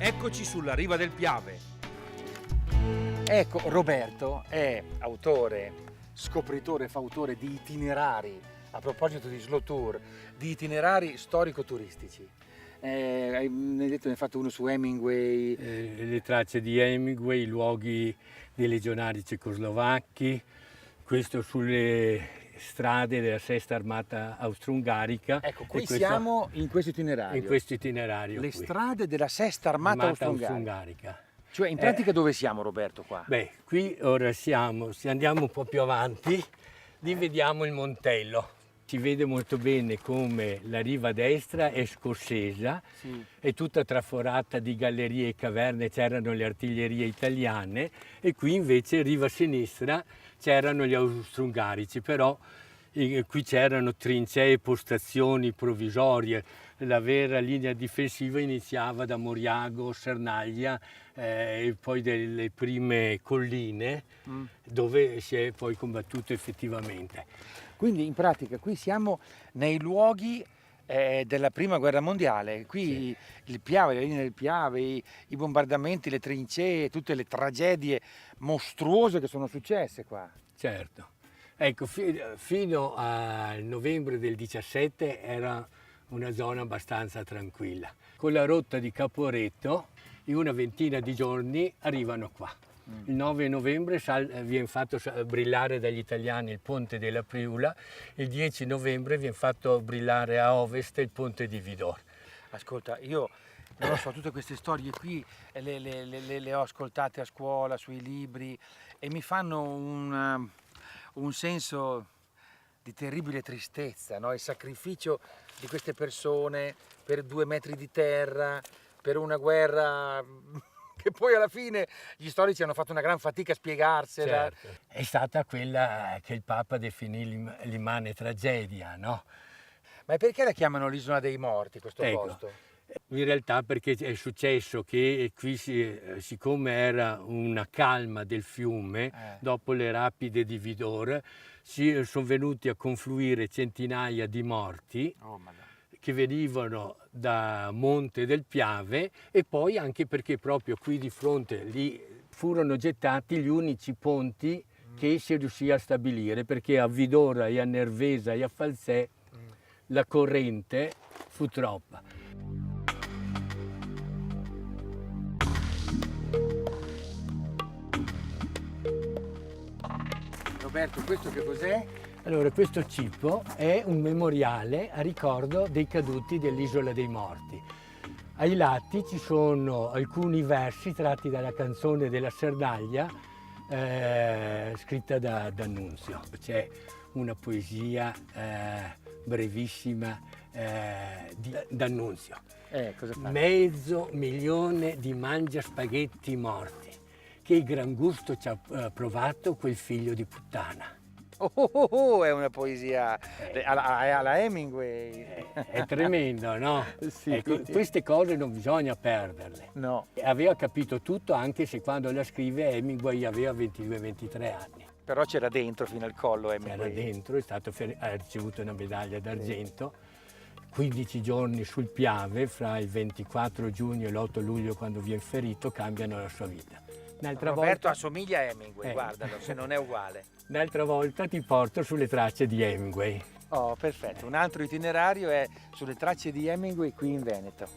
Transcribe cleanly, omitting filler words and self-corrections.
Eccoci sulla riva del Piave. Ecco, Roberto è autore, scopritore, fautore di itinerari, a proposito di slow tour, di itinerari storico-turistici. Ne hai fatto uno su Hemingway. Le tracce di Hemingway, i luoghi dei legionari cecoslovacchi, questo sulle strade della Sesta Armata Austro-Ungarica. Ecco, qui siamo in questo itinerario. In questo itinerario. Le qui. strade della Sesta Armata Austro-Ungarica. Cioè, in pratica dove siamo, Roberto, qua? Beh, qui ora siamo, se andiamo un po' più avanti, vediamo il Montello. Si vede molto bene come la riva destra è scorsesa, sì, è tutta traforata di gallerie e caverne, c'erano le artiglierie italiane, e qui invece riva sinistra c'erano gli austro-ungarici, però qui c'erano trincee e postazioni provvisorie. La vera linea difensiva iniziava da Moriago, Cernaglia e poi delle prime colline dove si è poi combattuto effettivamente. Quindi in pratica qui siamo nei luoghi della prima guerra mondiale, qui sì, il Piave, la linea del Piave, i bombardamenti, le trincee, tutte le tragedie mostruose che sono successe qua. Certo, ecco, fino al novembre del 17 era una zona abbastanza tranquilla. Con la rotta di Caporetto, in una ventina di giorni arrivano qua. Il 9 novembre viene fatto brillare dagli italiani il ponte della Priula, il 10 novembre viene fatto brillare a ovest il ponte di Vidor. Ascolta, io non lo so, tutte queste storie qui le ho ascoltate a scuola, sui libri, e mi fanno un senso di terribile tristezza, no? Il sacrificio di queste persone per 2 metri di terra, per una guerra che poi alla fine gli storici hanno fatto una gran fatica a spiegarsela. Certo. È stata quella che il Papa definì l'immane tragedia, no? Ma perché la chiamano l'isola dei morti questo posto? In realtà perché è successo che qui, siccome era una calma del fiume, dopo le rapide di Vidor, sono venuti a confluire centinaia di morti che venivano da Monte del Piave, e poi anche perché proprio qui di fronte lì furono gettati gli unici ponti che si riuscì a stabilire, perché a Vidora e a Nervesa e a Falsè la corrente fu troppa. Roberto, questo che cos'è? Allora, questo cippo è un memoriale a ricordo dei caduti dell'Isola dei Morti. Ai lati ci sono alcuni versi tratti dalla canzone della Sernaglia scritta da D'Annunzio. C'è una poesia brevissima di D'Annunzio. Cosa fa? 500.000 di mangiaspaghetti morti, che gran gusto ci ha provato quel figlio di puttana. È una poesia alla Hemingway. È tremendo, no? Sì. Ecco, queste cose non bisogna perderle. No. Aveva capito tutto, anche se quando la scrive Hemingway aveva 22-23 anni. Però c'era dentro fino al collo Hemingway. C'era dentro, ha ricevuto una medaglia d'argento. 15 giorni sul Piave, fra il 24 giugno e l'8 luglio, quando viene ferito, cambiano la sua vita. Roberto assomiglia a Hemingway, guardalo, se non è uguale. Un'altra volta ti porto sulle tracce di Hemingway. Oh, perfetto. Un altro itinerario è sulle tracce di Hemingway qui in Veneto.